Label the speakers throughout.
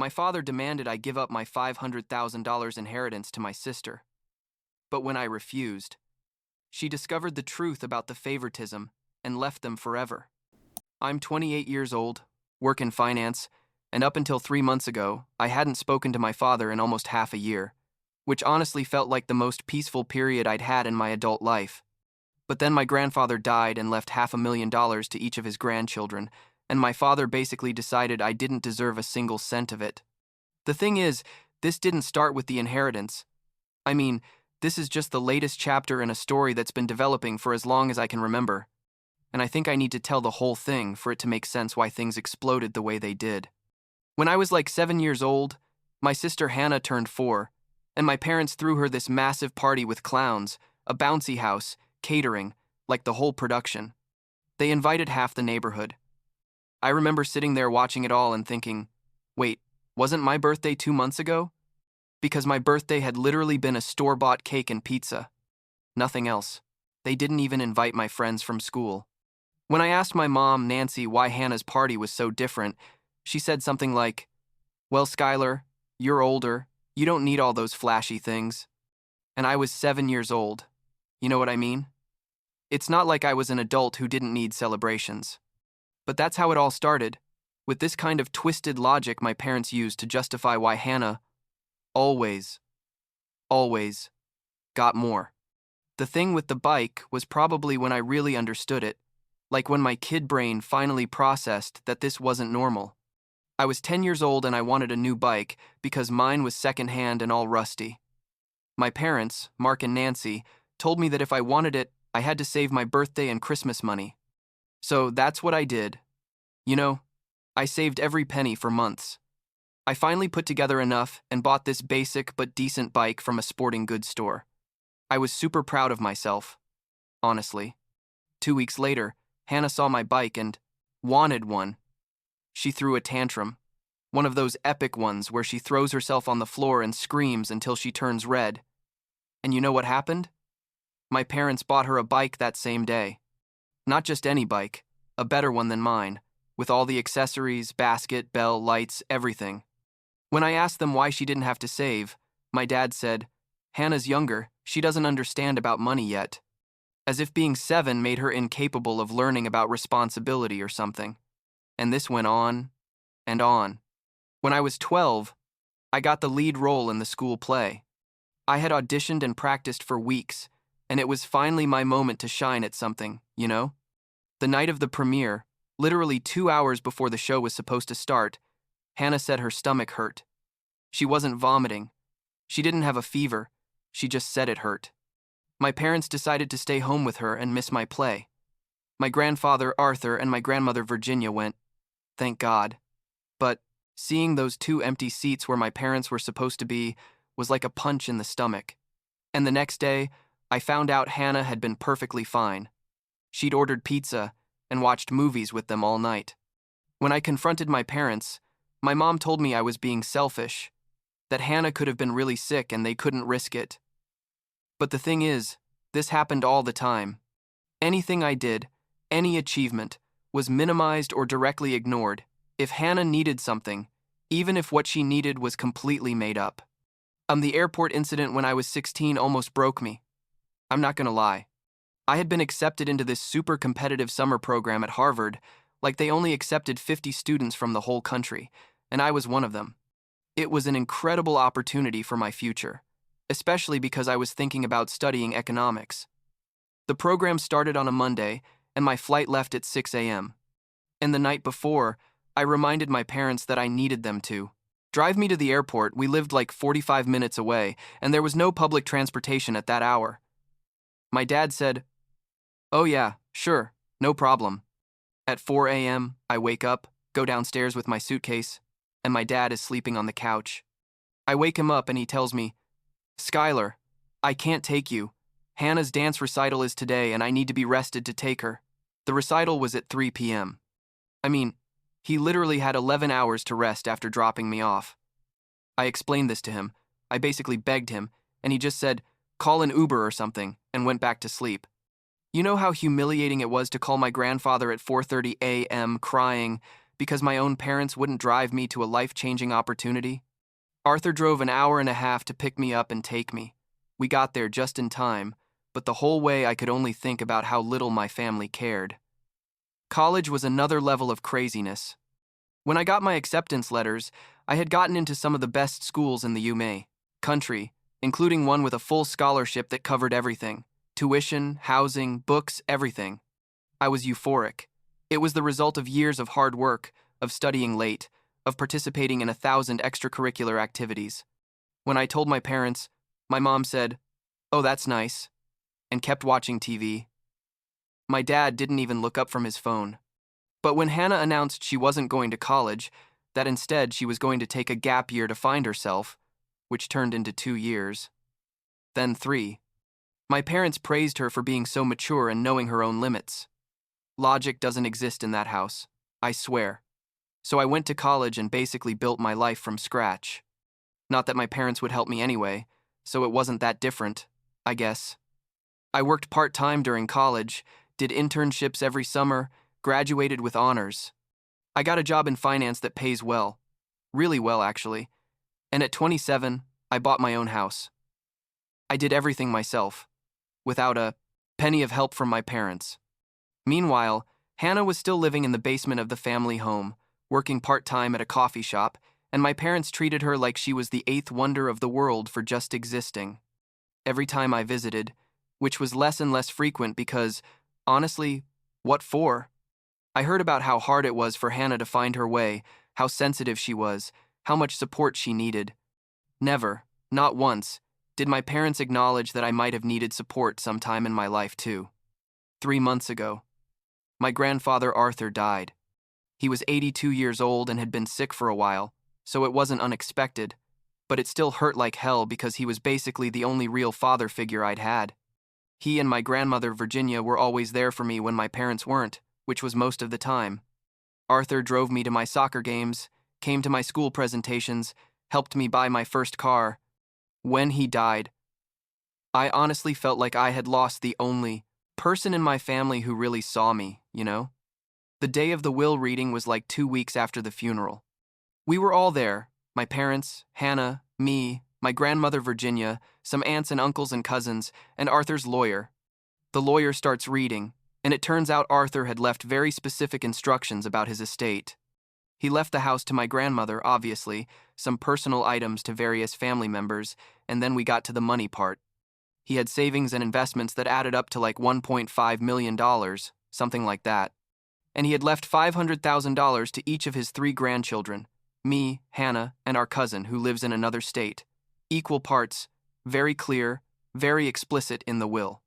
Speaker 1: My father demanded I give up my $500,000 inheritance to my sister. But when I refused, she discovered the truth about the favoritism and left them forever. I'm 28 years old, work in finance, and up until 3 months ago, I hadn't spoken to my father in almost half a year, which honestly felt like the most peaceful period I'd had in my adult life. But then my grandfather died and left $500,000 to each of his grandchildren, and my father basically decided I didn't deserve a single cent of it. The thing is, this didn't start with the inheritance. I mean, this is just the latest chapter in a story that's been developing for as long as I can remember. And I think I need to tell the whole thing for it to make sense why things exploded the way they did. When I was like 7 years old, my sister Hannah turned 4, and my parents threw her this massive party with clowns, a bouncy house, catering, like the whole production. They invited half the neighborhood. I remember sitting there watching it all and thinking, wait, wasn't my birthday 2 months ago? Because my birthday had literally been a store-bought cake and pizza. Nothing else. They didn't even invite my friends from school. When I asked my mom, Nancy, why Hannah's party was so different, she said something like, "Well, Skylar, you're older. You don't need all those flashy things." And I was 7 years old. You know what I mean? It's not like I was an adult who didn't need celebrations. But that's how it all started, with this kind of twisted logic my parents used to justify why Hannah always got more. The thing with the bike was probably when I really understood it, like when my kid brain finally processed that this wasn't normal. I was 10 years old and I wanted a new bike because mine was secondhand and all rusty. My parents, Mark and Nancy, told me that if I wanted it, I had to save my birthday and Christmas money. So that's what I did. You know, I saved every penny for months. I finally put together enough and bought this basic but decent bike from a sporting goods store. I was super proud of myself, honestly. 2 weeks later, Hannah saw my bike and wanted one. She threw a tantrum, one of those epic ones where she throws herself on the floor and screams until she turns red. And you know what happened? My parents bought her a bike that same day. Not just any bike, a better one than mine, with all the accessories, basket, bell, lights, everything. When I asked them why she didn't have to save, my dad said, "Hannah's younger, she doesn't understand about money yet." As if being 7 made her incapable of learning about responsibility or something. And this went on and on. When I was 12, I got the lead role in the school play. I had auditioned and practiced for weeks, and it was finally my moment to shine at something, you know? The night of the premiere, literally 2 hours before the show was supposed to start, Hannah said her stomach hurt. She wasn't vomiting. She didn't have a fever. She just said it hurt. My parents decided to stay home with her and miss my play. My grandfather, Arthur, and my grandmother, Virginia, went, thank God. But seeing those 2 empty seats where my parents were supposed to be was like a punch in the stomach. And the next day, I found out Hannah had been perfectly fine. She'd ordered pizza and watched movies with them all night. When I confronted my parents, my mom told me I was being selfish, that Hannah could have been really sick and they couldn't risk it. But the thing is, this happened all the time. Anything I did, any achievement, was minimized or directly ignored. If Hannah needed something, even if what she needed was completely made up. The airport incident when I was 16 almost broke me. I'm not gonna lie. I had been accepted into this super competitive summer program at Harvard, like they only accepted 50 students from the whole country, and I was one of them. It was an incredible opportunity for my future, especially because I was thinking about studying economics. The program started on a Monday, and my flight left at 6 a.m. And the night before, I reminded my parents that I needed them to drive me to the airport. We lived like 45 minutes away, and there was no public transportation at that hour. My dad said, "Oh yeah, sure, no problem." At 4 a.m., I wake up, go downstairs with my suitcase, and my dad is sleeping on the couch. I wake him up and he tells me, "Skylar, I can't take you. Hannah's dance recital is today and I need to be rested to take her." The recital was at 3 p.m. I mean, he literally had 11 hours to rest after dropping me off. I explained this to him. I basically begged him, and he just said, "Call an Uber or something," and went back to sleep. You know how humiliating it was to call my grandfather at 4:30 a.m. crying because my own parents wouldn't drive me to a life-changing opportunity? Arthur drove an hour and a half to pick me up and take me. We got there just in time, but the whole way I could only think about how little my family cared. College was another level of craziness. When I got my acceptance letters, I had gotten into some of the best schools in the UMA country, including one with a full scholarship that covered everything: tuition, housing, books, everything. I was euphoric. It was the result of years of hard work, of studying late, of participating in 1,000 extracurricular activities. When I told my parents, my mom said, "Oh, that's nice," and kept watching TV. My dad didn't even look up from his phone. But when Hannah announced she wasn't going to college, that instead she was going to take a gap year to find herself, which turned into 2 years, then 3, my parents praised her for being so mature and knowing her own limits. Logic doesn't exist in that house, I swear. So I went to college and basically built my life from scratch. Not that my parents would help me anyway, so it wasn't that different, I guess. I worked part-time during college, did internships every summer, graduated with honors. I got a job in finance that pays well. Really well, actually. And at 27, I bought my own house. I did everything myself, without a penny of help from my parents. Meanwhile, Hannah was still living in the basement of the family home, working part-time at a coffee shop, and my parents treated her like she was the 8th wonder of the world for just existing. Every time I visited, which was less and less frequent because, honestly, what for? I heard about how hard it was for Hannah to find her way, how sensitive she was, how much support she needed. Never, not once, did my parents acknowledge that I might have needed support sometime in my life too. 3 months ago, my grandfather Arthur died. He was 82 years old and had been sick for a while, so it wasn't unexpected, but it still hurt like hell because he was basically the only real father figure I'd had. He and my grandmother Virginia were always there for me when my parents weren't, which was most of the time. Arthur drove me to my soccer games, came to my school presentations, helped me buy my first car. When he died, I honestly felt like I had lost the only person in my family who really saw me, you know? The day of the will reading was like 2 weeks after the funeral. We were all there, my parents, Hannah, me, my grandmother Virginia, some aunts and uncles and cousins, and Arthur's lawyer. The lawyer starts reading, and it turns out Arthur had left very specific instructions about his estate. He left the house to my grandmother, obviously, some personal items to various family members, and then we got to the money part. He had savings and investments that added up to like $1.5 million, something like that. And he had left $500,000 to each of his 3 grandchildren, me, Hannah, and our cousin who lives in another state. Equal parts, very clear, very explicit in the will.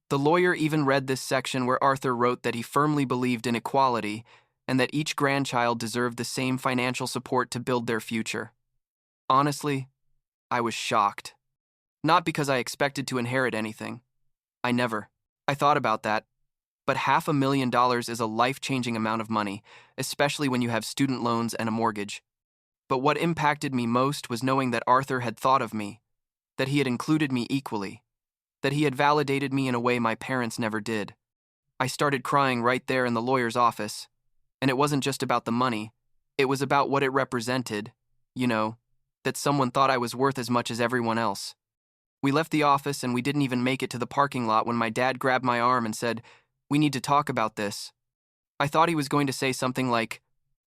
Speaker 1: The lawyer even read this section where Arthur wrote that he firmly believed in equality and that each grandchild deserved the same financial support to build their future. Honestly, I was shocked. Not because I expected to inherit anything. I thought about that. But $500,000 is a life-changing amount of money, especially when you have student loans and a mortgage. But what impacted me most was knowing that Arthur had thought of me, that he had included me equally, that he had validated me in a way my parents never did. I started crying right there in the lawyer's office, and it wasn't just about the money, it was about what it represented, you know, that someone thought I was worth as much as everyone else. We left the office and we didn't even make it to the parking lot when my dad grabbed my arm and said, "We need to talk about this." I thought he was going to say something like,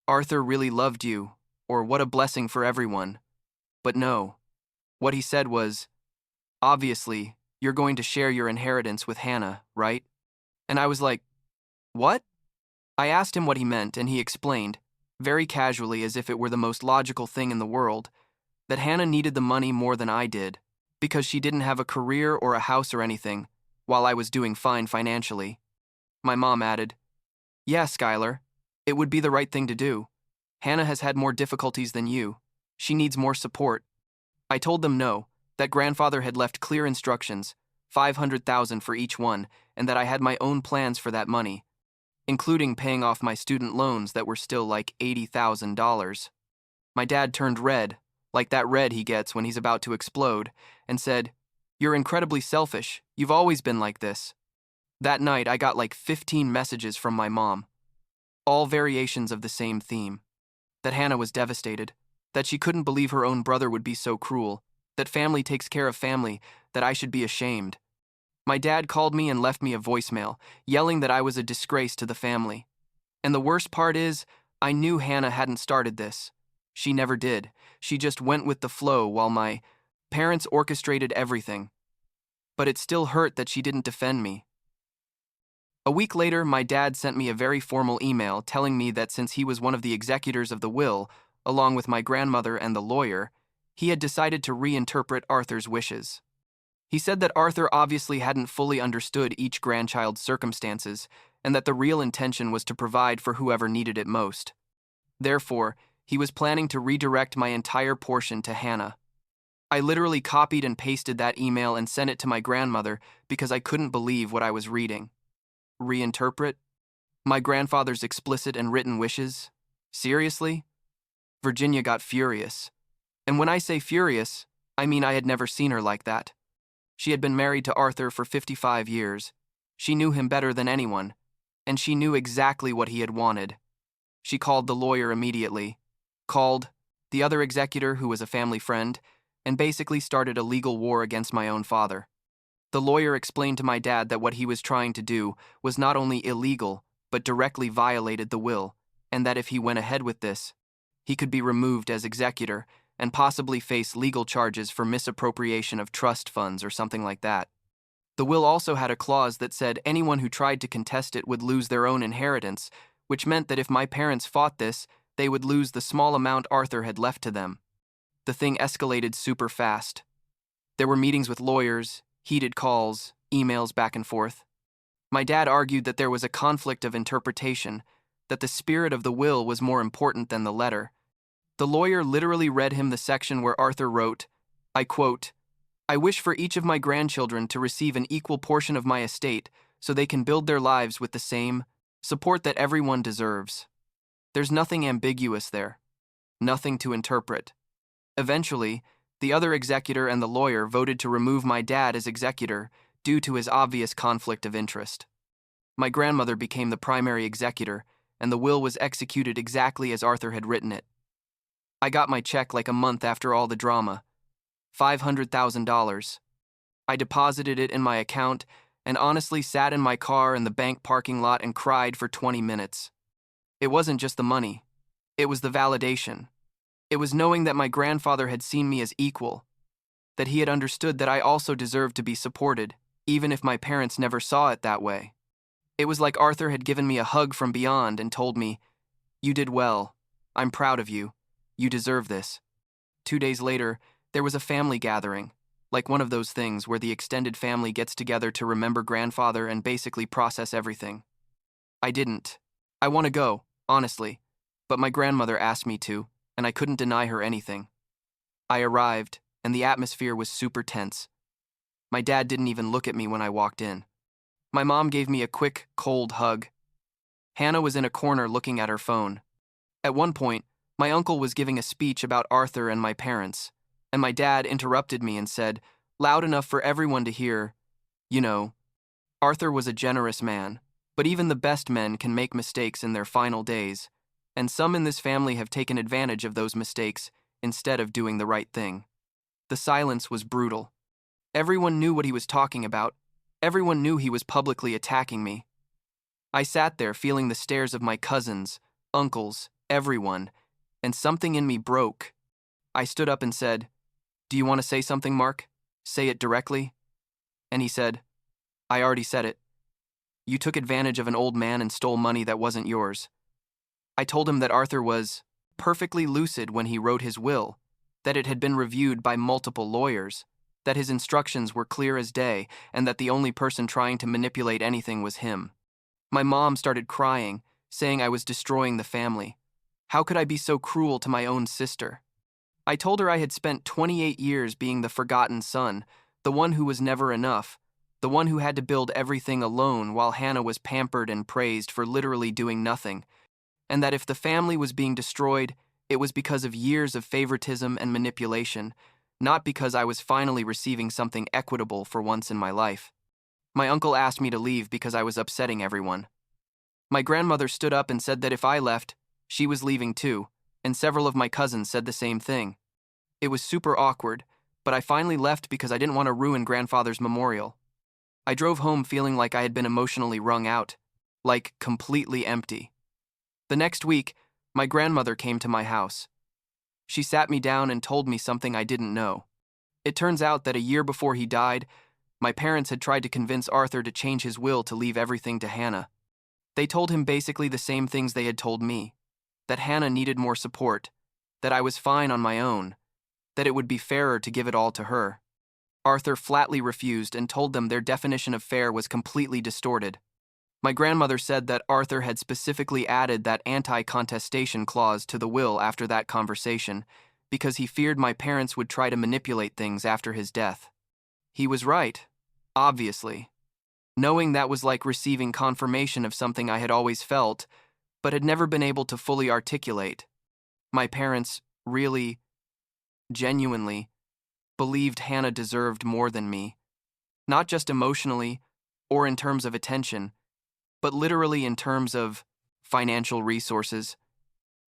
Speaker 1: "Arthur really loved you," or "What a blessing for everyone." But no. What he said was, "Obviously, you're going to share your inheritance with Hannah, right?" And I was like, "What?" I asked him what he meant, and he explained, very casually as if it were the most logical thing in the world, that Hannah needed the money more than I did, because she didn't have a career or a house or anything, while I was doing fine financially. My mom added, "Yeah, Skylar, it would be the right thing to do. Hannah has had more difficulties than you. She needs more support." I told them no, that grandfather had left clear instructions, $500,000 for each one, and that I had my own plans for that money, including paying off my student loans that were still like $80,000. My dad turned red, like that red he gets when he's about to explode, and said, "You're incredibly selfish. You've always been like this." That night, I got like 15 messages from my mom. all variations of the same theme. That Hannah was devastated, that she couldn't believe her own brother would be so cruel, that family takes care of family, that I should be ashamed. My dad called me and left me a voicemail, yelling that I was a disgrace to the family. And the worst part is, I knew Hannah hadn't started this. She never did. She just went with the flow while my parents orchestrated everything. But it still hurt that she didn't defend me. A week later, my dad sent me a very formal email telling me that since he was one of the executors of the will, along with my grandmother and the lawyer, he had decided to reinterpret Arthur's wishes. He said that Arthur obviously hadn't fully understood each grandchild's circumstances, and that the real intention was to provide for whoever needed it most. Therefore, he was planning to redirect my entire portion to Hannah. I literally copied and pasted that email and sent it to my grandmother because I couldn't believe what I was reading. Reinterpret? My grandfather's explicit and written wishes? Seriously? Virginia got furious. And when I say furious, I mean I had never seen her like that. She had been married to Arthur for 55 years. She knew him better than anyone, and she knew exactly what he had wanted. She called the lawyer immediately, called the other executor who was a family friend, and basically started a legal war against my own father. The lawyer explained to my dad that what he was trying to do was not only illegal, but directly violated the will, and that if he went ahead with this, he could be removed as executor and possibly face legal charges for misappropriation of trust funds or something like that. The will also had a clause that said anyone who tried to contest it would lose their own inheritance, which meant that if my parents fought this, they would lose the small amount Arthur had left to them. The thing escalated super fast. There were meetings with lawyers, heated calls, emails back and forth. My dad argued that there was a conflict of interpretation, that the spirit of the will was more important than the letter. The lawyer literally read him the section where Arthur wrote, I quote, I wish for each of my grandchildren to receive an equal portion of my estate so they can build their lives with the same support that everyone deserves. There's nothing ambiguous there, nothing to interpret. Eventually, the other executor and the lawyer voted to remove my dad as executor due to his obvious conflict of interest. My grandmother became the primary executor, and the will was executed exactly as Arthur had written it. I got my check like a month after all the drama, $500,000. I deposited it in my account and honestly sat in my car in the bank parking lot and cried for 20 minutes. It wasn't just the money. It was the validation. It was knowing that my grandfather had seen me as equal, that he had understood that I also deserved to be supported, even if my parents never saw it that way. It was like Arthur had given me a hug from beyond and told me, you did well. I'm proud of you. You deserve this. 2 days later, there was a family gathering, like one of those things where the extended family gets together to remember grandfather and basically process everything. I didn't. I want to go, honestly, but my grandmother asked me to, and I couldn't deny her anything. I arrived, and the atmosphere was super tense. My dad didn't even look at me when I walked in. My mom gave me a quick, cold hug. Hannah was in a corner looking at her phone. At one point, my uncle was giving a speech about Arthur and my parents, and my dad interrupted me and said, loud enough for everyone to hear, you know, Arthur was a generous man, but even the best men can make mistakes in their final days, and some in this family have taken advantage of those mistakes instead of doing the right thing. The silence was brutal. Everyone knew what he was talking about. Everyone knew he was publicly attacking me. I sat there feeling the stares of my cousins, uncles, everyone, and something in me broke. I stood up and said, do you want to say something, Mark? Say it directly? And he said, I already said it. You took advantage of an old man and stole money that wasn't yours. I told him that Arthur was perfectly lucid when he wrote his will, that it had been reviewed by multiple lawyers, that his instructions were clear as day, and that the only person trying to manipulate anything was him. My mom started crying, saying I was destroying the family. How could I be so cruel to my own sister? I told her I had spent 28 years being the forgotten son, the one who was never enough, the one who had to build everything alone while Hannah was pampered and praised for literally doing nothing, and that if the family was being destroyed, it was because of years of favoritism and manipulation, not because I was finally receiving something equitable for once in my life. My uncle asked me to leave because I was upsetting everyone. My grandmother stood up and said that if I left, she was leaving too, and several of my cousins said the same thing. It was super awkward, but I finally left because I didn't want to ruin grandfather's memorial. I drove home feeling like I had been emotionally wrung out, like completely empty. The next week, my grandmother came to my house. She sat me down and told me something I didn't know. It turns out that a year before he died, my parents had tried to convince Arthur to change his will to leave everything to Hannah. They told him basically the same things they had told me, that Hannah needed more support, that I was fine on my own, that it would be fairer to give it all to her. Arthur flatly refused and told them their definition of fair was completely distorted. My grandmother said that Arthur had specifically added that anti-contestation clause to the will after that conversation because he feared my parents would try to manipulate things after his death. He was right, obviously. Knowing that was like receiving confirmation of something I had always felt, but had never been able to fully articulate. My parents really, genuinely, believed Hannah deserved more than me. Not just emotionally, or in terms of attention, but literally in terms of financial resources.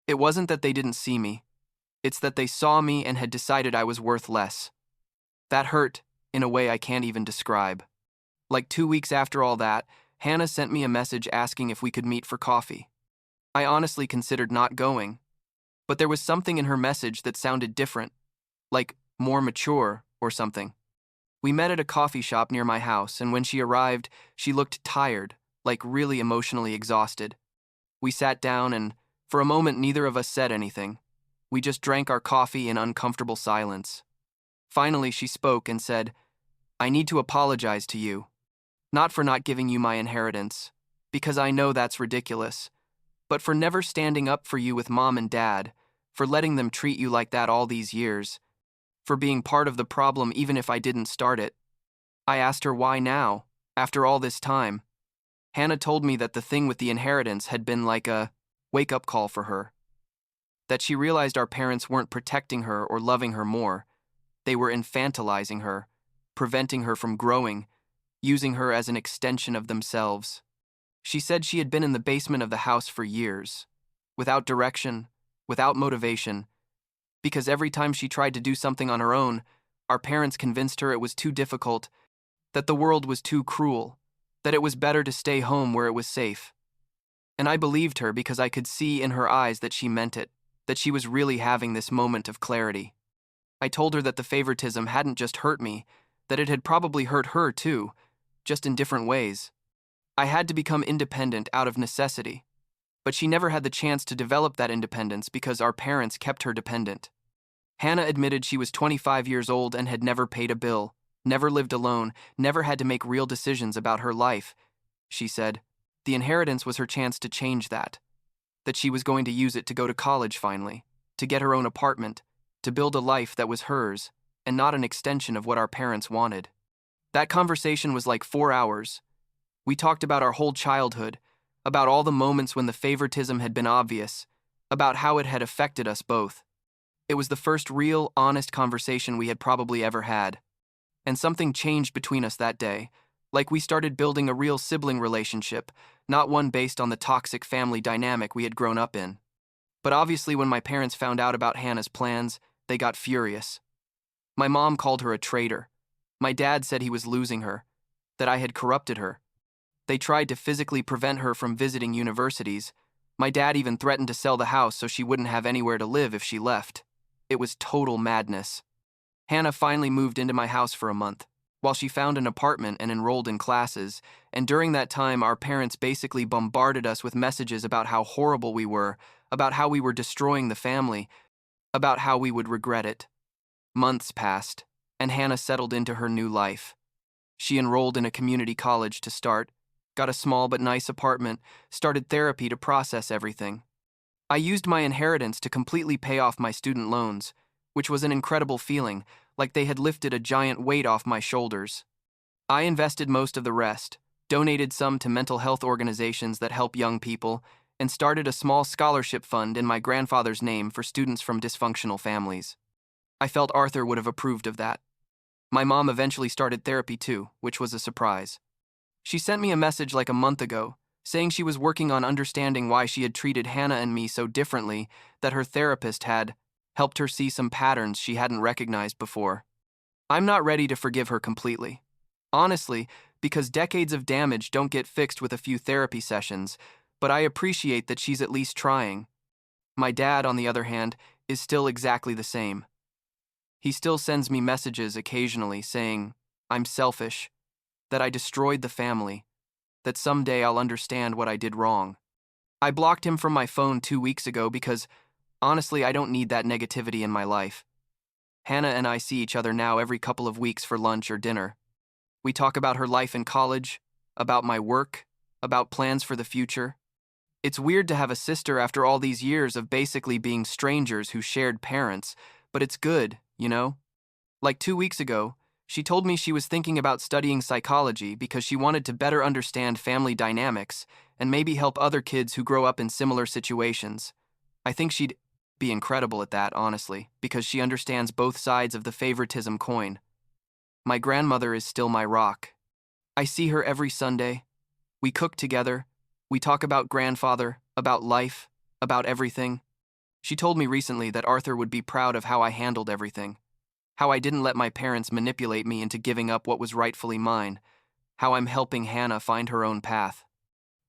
Speaker 1: It wasn't that they didn't see me. It's that they saw me and had decided I was worth less. That hurt in a way I can't even describe. Like 2 weeks after all that, Hannah sent me a message asking if we could meet for coffee. I honestly considered not going, but there was something in her message that sounded different, like more mature or something. We met at a coffee shop near my house, and when she arrived, she looked tired, like really emotionally exhausted. We sat down and, for a moment, neither of us said anything. We just drank our coffee in uncomfortable silence. Finally, she spoke and said, "I need to apologize to you. Not for not giving you my inheritance, because I know that's ridiculous, but for never standing up for you with Mom and Dad, for letting them treat you like that all these years, for being part of the problem even if I didn't start it." I asked her why now, after all this time. Hannah told me that the thing with the inheritance had been like a wake-up call for her. That she realized our parents weren't protecting her or loving her more. They were infantilizing her, preventing her from growing, using her as an extension of themselves. She said she had been in the basement of the house for years, without direction, without motivation, because every time she tried to do something on her own, our parents convinced her it was too difficult, that the world was too cruel, that it was better to stay home where it was safe. And I believed her because I could see in her eyes that she meant it, that she was really having this moment of clarity. I told her that the favoritism hadn't just hurt me, that it had probably hurt her too, just in different ways. I had to become independent out of necessity, but she never had the chance to develop that independence because our parents kept her dependent. Hannah admitted she was 25 years old and had never paid a bill, never lived alone, never had to make real decisions about her life. She said the inheritance was her chance to change that she was going to use it to go to college finally, to get her own apartment, to build a life that was hers and not an extension of what our parents wanted. That conversation was like 4 hours. We talked about our whole childhood, about all the moments when the favoritism had been obvious, about how it had affected us both. It was the first real, honest conversation we had probably ever had. And something changed between us that day, like we started building a real sibling relationship, not one based on the toxic family dynamic we had grown up in. But obviously when my parents found out about Hannah's plans, they got furious. My mom called her a traitor. My dad said he was losing her, that I had corrupted her. They tried to physically prevent her from visiting universities. My dad even threatened to sell the house so she wouldn't have anywhere to live if she left. It was total madness. Hannah finally moved into my house for a month, while she found an apartment and enrolled in classes, and during that time our parents basically bombarded us with messages about how horrible we were, about how we were destroying the family, about how we would regret it. Months passed, and Hannah settled into her new life. She enrolled in a community college to start, got a small but nice apartment, started therapy to process everything. I used my inheritance to completely pay off my student loans, which was an incredible feeling, like they had lifted a giant weight off my shoulders. I invested most of the rest, donated some to mental health organizations that help young people, and started a small scholarship fund in my grandfather's name for students from dysfunctional families. I felt Arthur would have approved of that. My mom eventually started therapy too, which was a surprise. She sent me a message like a month ago, saying she was working on understanding why she had treated Hannah and me so differently, that her therapist had helped her see some patterns she hadn't recognized before. I'm not ready to forgive her completely. Honestly, because decades of damage don't get fixed with a few therapy sessions, but I appreciate that she's at least trying. My dad, on the other hand, is still exactly the same. He still sends me messages occasionally saying I'm selfish, that I destroyed the family, that someday I'll understand what I did wrong. I blocked him from my phone 2 weeks ago because, honestly, I don't need that negativity in my life. Hannah and I see each other now every couple of weeks for lunch or dinner. We talk about her life in college, about my work, about plans for the future. It's weird to have a sister after all these years of basically being strangers who shared parents, but it's good, you know? Like 2 weeks ago, she told me she was thinking about studying psychology because she wanted to better understand family dynamics and maybe help other kids who grow up in similar situations. I think she'd be incredible at that, honestly, because she understands both sides of the favoritism coin. My grandmother is still my rock. I see her every Sunday. We cook together. We talk about grandfather, about life, about everything. She told me recently that Arthur would be proud of how I handled everything, how I didn't let my parents manipulate me into giving up what was rightfully mine, how I'm helping Hannah find her own path.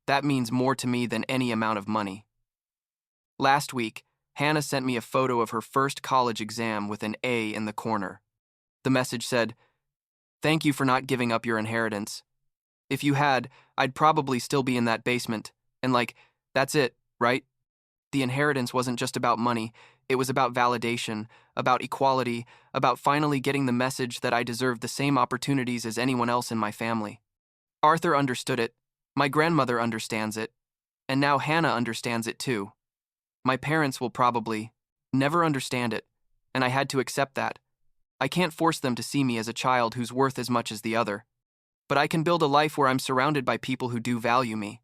Speaker 1: That means more to me than any amount of money. Last week, Hannah sent me a photo of her first college exam with an A in the corner. The message said, "Thank you for not giving up your inheritance. If you had, I'd probably still be in that basement, and that's it, right?" The inheritance wasn't just about money, it was about validation, about equality, about finally getting the message that I deserved the same opportunities as anyone else in my family. Arthur understood it, my grandmother understands it, and now Hannah understands it too. My parents will probably never understand it, and I had to accept that. I can't force them to see me as a child who's worth as much as the other. But I can build a life where I'm surrounded by people who do value me.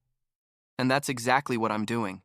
Speaker 1: And that's exactly what I'm doing.